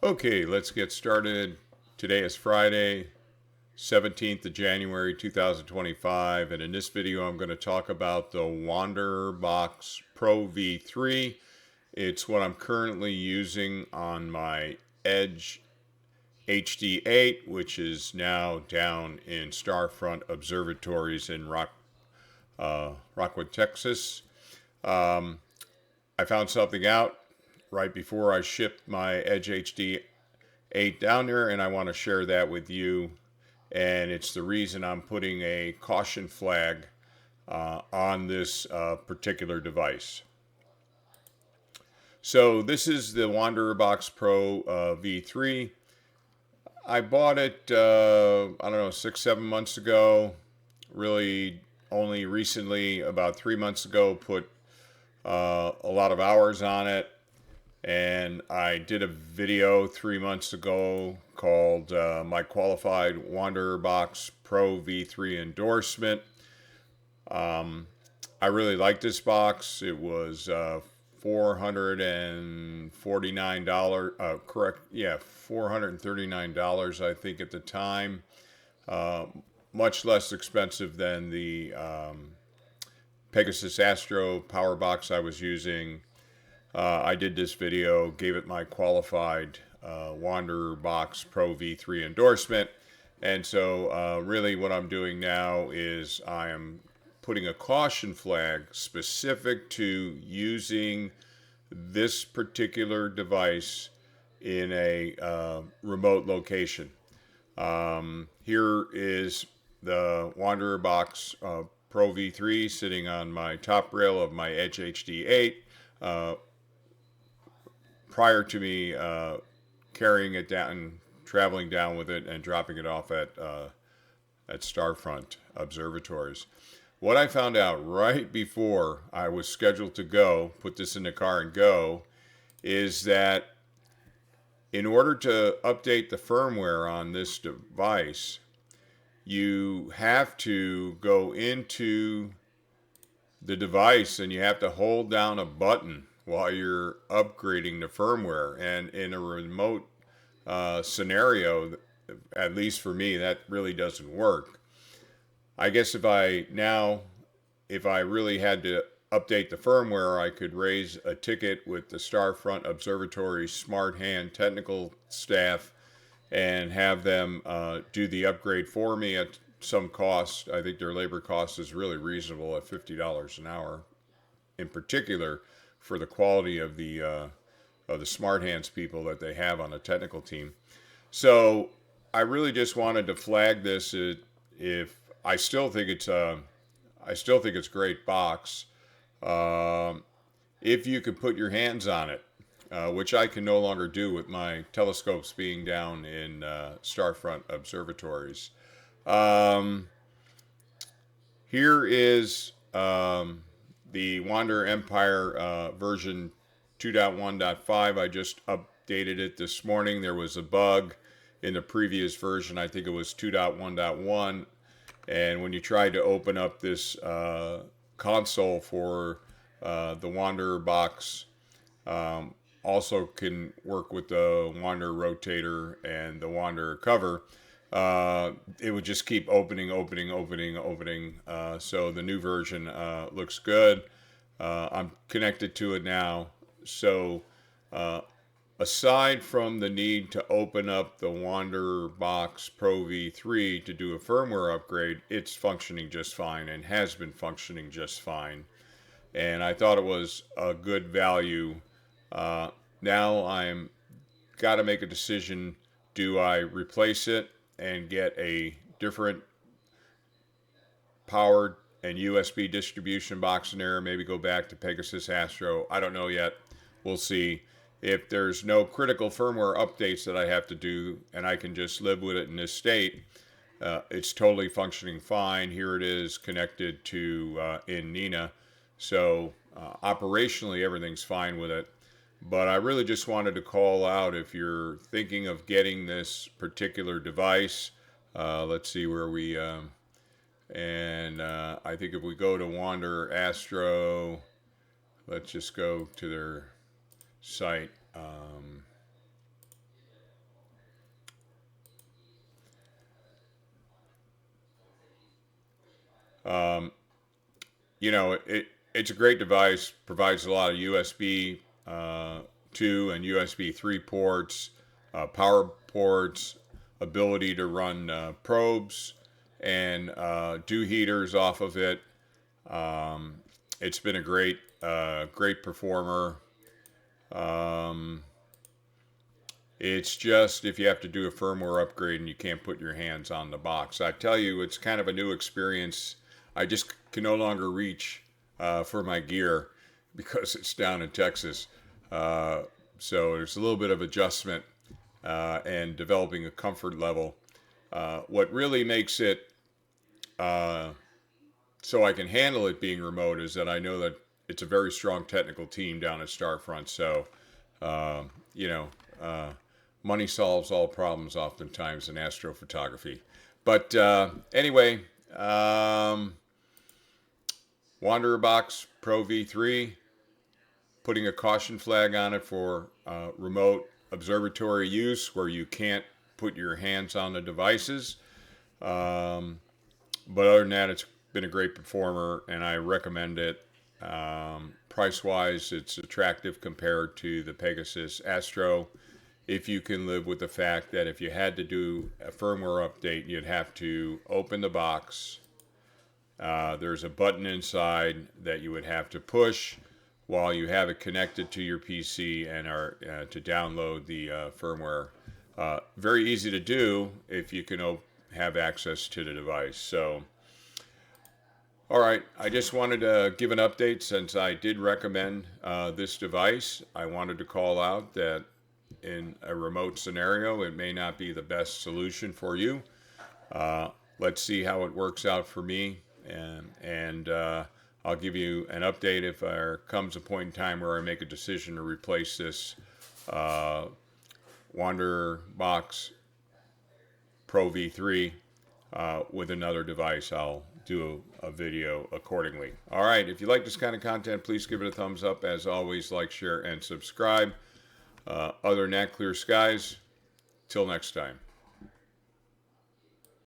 Okay, let's get started. Today is Friday, 17th of January 2025, and in this video I'm going to talk about the WandererBox Pro V3. It's what I'm currently using on my Edge HD8, which is now down in Starfront Observatories in Rockwood, Texas. I found something out right before I shipped my Edge HD8 down there, and I want to share that with you. And it's the reason I'm putting a caution flag on this particular device. So this is the WandererBox Pro V3. I bought it, I don't know, 6-7 months ago. Really only recently, about 3 months ago, put a lot of hours on it. And I did a video 3 months ago called my qualified WandererBox Pro V3 endorsement. I really like this box. It was $449, correct? Yeah, $439 I think at the time. Much less expensive than the Pegasus Astro power box I was using. I did this video, gave it my qualified WandererBox Pro V3 endorsement. And so really what I'm doing now is I am putting a caution flag specific to using this particular device in a remote location. Here is the WandererBox Pro V3 sitting on my top rail of my Edge HD8. Prior to me carrying it down, traveling down with it, and dropping it off at Starfront Observatories. What I found out right before I was scheduled to go, put this in the car and go, is that in order to update the firmware on this device, you have to go into the device and you have to hold down a button while you're upgrading the firmware. And in a remote scenario, at least for me, that really doesn't work. I guess if I really had to update the firmware, I could raise a ticket with the Starfront Observatory Smart Hand technical staff and have them do the upgrade for me at some cost. I think their labor cost is really reasonable at $50 an hour, in particular for the quality of the smart hands people that they have on the technical team. So I really just wanted to flag this. If I still think it's a great box. If you could put your hands on it, which I can no longer do with my telescopes being down in Starfront Observatories. Here is the Wander Empire version 2.1.5. I just updated it this morning. There was a bug in the previous version. I think it was 2.1.1. And when you tried to open up this console for the WandererBox, also can work with the Wanderer rotator and the Wanderer cover. It would just keep opening. So the new version looks good. I'm connected to it now. So aside from the need to open up the WandererBox Pro V3 to do a firmware upgrade, it's functioning just fine and has been functioning just fine. And I thought it was a good value. Now I'm got to make a decision. Do I replace it and get a different powered and USB distribution box in there? Maybe go back to Pegasus Astro. I don't know yet. We'll see. If there's no critical firmware updates that I have to do and I can just live with it in this state, it's totally functioning fine. Here it is connected to N.I.N.A. So operationally everything's fine with it. But I really just wanted to call out, if you're thinking of getting this particular device, let's see where we, I think if we go to WandererAstro, let's just go to their site. You know, it's a great device. Provides a lot of USB 2 and USB 3 ports, power ports, ability to run probes and do heaters off of it. It's been a great performer. It's just if you have to do a firmware upgrade and you can't put your hands on the box. I tell you, it's kind of a new experience. I just can no longer reach for my gear because it's down in Texas. So there's a little bit of adjustment and developing a comfort level. What really makes it so I can handle it being remote is that I know that it's a very strong technical team down at Starfront. So, you know, money solves all problems oftentimes in astrophotography. But anyway, WandererBox Pro V3, putting a caution flag on it for remote observatory use where you can't put your hands on the devices. But other than that, it's been a great performer, and I recommend it. Price-wise, it's attractive compared to the Pegasus Astro. If you can live with the fact that if you had to do a firmware update, you'd have to open the box. There's a button inside that you would have to push while you have it connected to your PC and are to download the firmware. Very easy to do if you can have access to the device. So, all right, I just wanted to give an update since I did recommend this device. I wanted to call out that in a remote scenario, it may not be the best solution for you. Let's see how it works out for me, and I'll give you an update if there comes a point in time where I make a decision to replace this WandererBox Pro V3 with another device. I'll do a video accordingly. All right, if you like this kind of content, please give it a thumbs up. As always, like, share, and subscribe. Other than that, clear skies. Till next time.